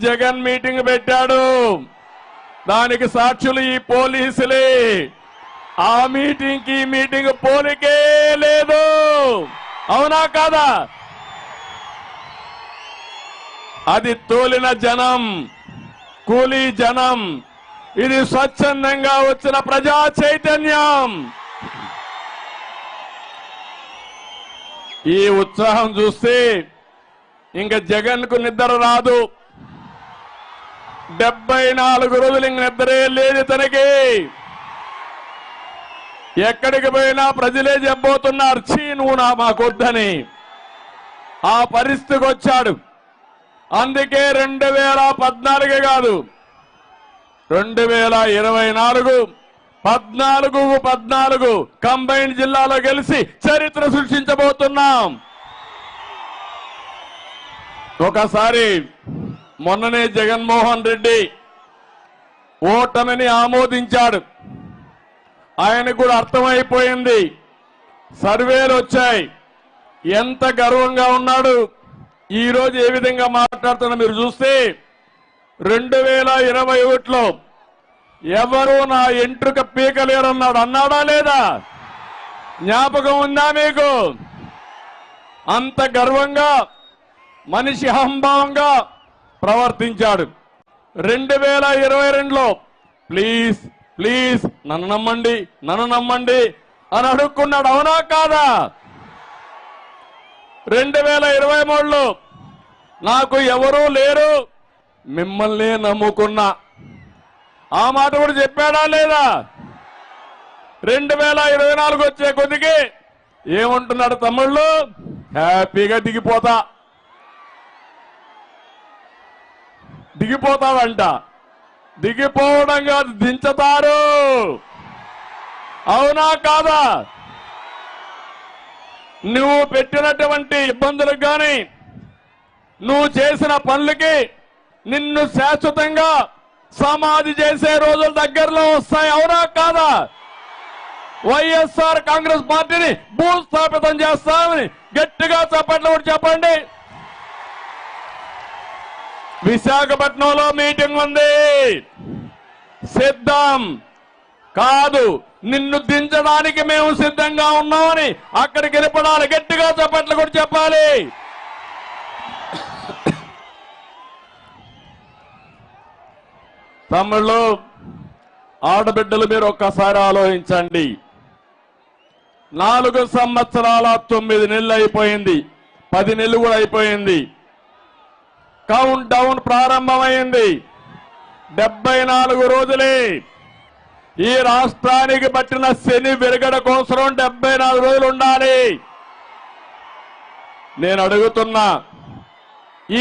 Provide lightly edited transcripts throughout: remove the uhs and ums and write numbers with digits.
Jagan meeting పెట్టాడు. దానికి సాక్షులు ఈ పోలీసులే. ఆ మీటింగ్ కి మీటింగ్ పోలికే లేదు. అవునా కాదా? అది తోలిన జనం, కూలీ జనం. ఇది స్వచ్ఛందంగా వచ్చిన ప్రజా చైతన్యం. ఈ ఉత్సాహం చూస్తే ఇంకా జగన్ కు నిద్ర రాదు. 74 రోజులు ఇంక నిద్రే లేదు తనకి. ఎక్కడికి పోయినా ప్రజలే చెప్పబోతున్నారు, చీ నువ్వు మాకొద్దని. ఆ పరిస్థితికి వచ్చాడు. అందుకే 2014 కాదు, 2024 14 కంబైన్ జిల్లాలో గెలిచి చరిత్ర సృష్టించబోతున్నాం. ఒకసారి మొన్ననే జగన్మోహన్ రెడ్డి ఓటమిని ఆమోదించాడు. ఆయనకు కూడా అర్థమైపోయింది. సర్వేలు వచ్చాయి. ఎంత గర్వంగా ఉన్నాడు. ఈ రోజు ఏ విధంగా మాట్లాడుతున్నా మీరు చూస్తే 2021లో ఎవరు నా ఎంట్రుక పీకలేరన్నాడు. అన్నాడా లేదా? జ్ఞాపకం ఉందా మీకు? అంత గర్వంగా మనిషి అహంభావంగా ప్రవర్తించాడు. 2022లో ప్లీజ్ ప్లీజ్ నన్ను నమ్మండి, నన్ను నమ్మండి అని అడుక్కున్నాడు. అవునా కాదా? 2023లో నాకు ఎవరూ లేరు, మిమ్మల్ని నమ్ముకున్నా. ఆ మాట కూడా చెప్పాడా లేదా? 2024 వచ్చే కొద్దికి ఏమంటున్నాడు తమ్ముళ్ళు? హ్యాపీగా దిగిపోతావంట. దిగిపోవడం కాదు, దించుతారు. అవునా కాదా? నువ్వు పెట్టినటువంటి ఇబ్బందులకు కానీ నువ్వు చేసిన పనులకి నిన్ను శాశ్వతంగా సమాధి చేసే రోజులు దగ్గరలో వస్తాయి. అవునా కాదా? వైఎస్ఆర్ కాంగ్రెస్ పార్టీని భూస్థాపితం చేస్తామని గట్టిగా చప్పట్లు కూడా చెప్పండి. విశాఖపట్నంలో మీటింగ్ ఉంది. సిద్ధం కాదు, నిన్ను దించడానికి మేము సిద్ధంగా ఉన్నామని అక్కడికి వెళ్ళిపడాలి. గట్టిగా చప్పట్లు కూడా చెప్పాలి. తమ్ముళ్ళు, ఆడబిడ్డలు, మీరు ఒక్కసారి ఆలోచించండి. 4 సంవత్సరాల 9 నెలలు అయిపోయింది. 10 నెలలు కూడా అయిపోయింది. కౌంట్ డౌన్ ప్రారంభమైంది. 74 రోజులే. ఈ రాష్ట్రానికి పట్టిన శని విరగడ కోసం 74 రోజులు ఉండాలి. నేను అడుగుతున్నా,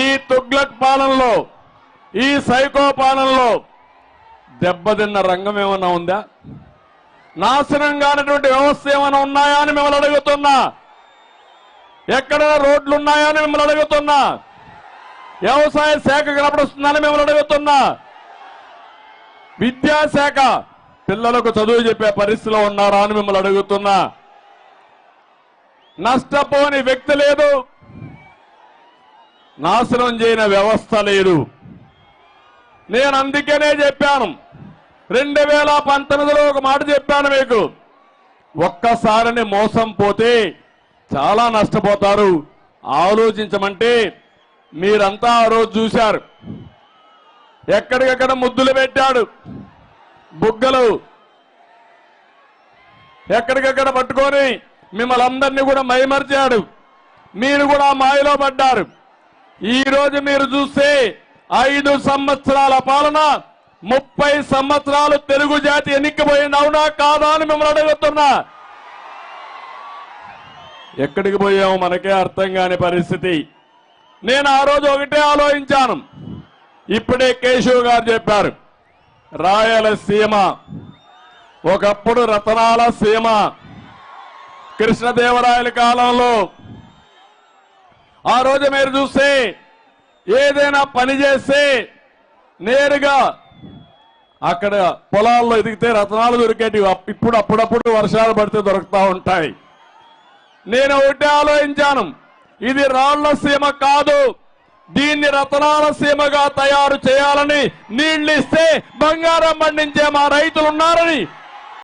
ఈ తుగ్లక్ పాలనలో, ఈ సైకో పాలనలో దెబ్బతిన్న రంగం ఏమన్నా ఉందా? నాశనం కానటువంటి వ్యవస్థ ఏమైనా ఉన్నాయా అని మిమ్మల్ని అడుగుతున్నా. ఎక్కడైనా రోడ్లు ఉన్నాయా అని మిమ్మల్ని అడుగుతున్నా. వ్యవసాయ శాఖ కనపడుస్తుందని మిమ్మల్ని అడుగుతున్నా. విద్యాశాఖ పిల్లలకు చదువు చెప్పే పరిస్థితిలో ఉన్నారా అని మిమ్మల్ని అడుగుతున్నా. నష్టపోని వ్యక్తి లేదు, నాశనం చేయని వ్యవస్థ లేదు. నేను అందుకనే చెప్పాను, 2019లో ఒక మాట చెప్పాను మీకు, ఒక్కసారిని మోసం పోతే చాలా నష్టపోతారు, ఆలోచించమంటే మీరంతా ఆ రోజు చూశారు. ఎక్కడికక్కడ ముద్దులు పెట్టాడు, బుగ్గలు ఎక్కడికక్కడ పట్టుకొని మిమ్మల్ని అందరినీ కూడా మైమర్చాడు. మీరు కూడా మాయలో పడ్డారు. ఈ రోజు మీరు చూస్తే 5 సంవత్సరాల పాలన, 30 సంవత్సరాలు తెలుగు జాతి ఎన్నికపోయింది. అవునా కాదా అని మిమ్మల్ని అడుగుతున్నా. ఎక్కడికి పోయాము మనకే అర్థం కాని పరిస్థితి. నేను ఆ రోజు ఒకటే ఆలోచించాను. ఇప్పుడే కేశవ్ గారు చెప్పారు, రాయలసీమ ఒకప్పుడు రతనాల సీమ. కృష్ణదేవరాయల కాలంలో ఆ రోజు మీరు చూస్తే ఏదైనా పని చేస్తే నేరుగా అక్కడ పొలాల్లో ఎదిగితే రతనాలు దొరికేటివి. ఇప్పుడు అప్పుడప్పుడు వర్షాలు పడితే దొరుకుతూ ఉంటాయి. నేను ఒకటే ఆలోచించాను, ఇది రాళ్ల సీమ కాదు, దీన్ని రతనాల సీమగా తయారు చేయాలని, నీళ్లిస్తే బంగారం పండించే మా రైతులున్నారని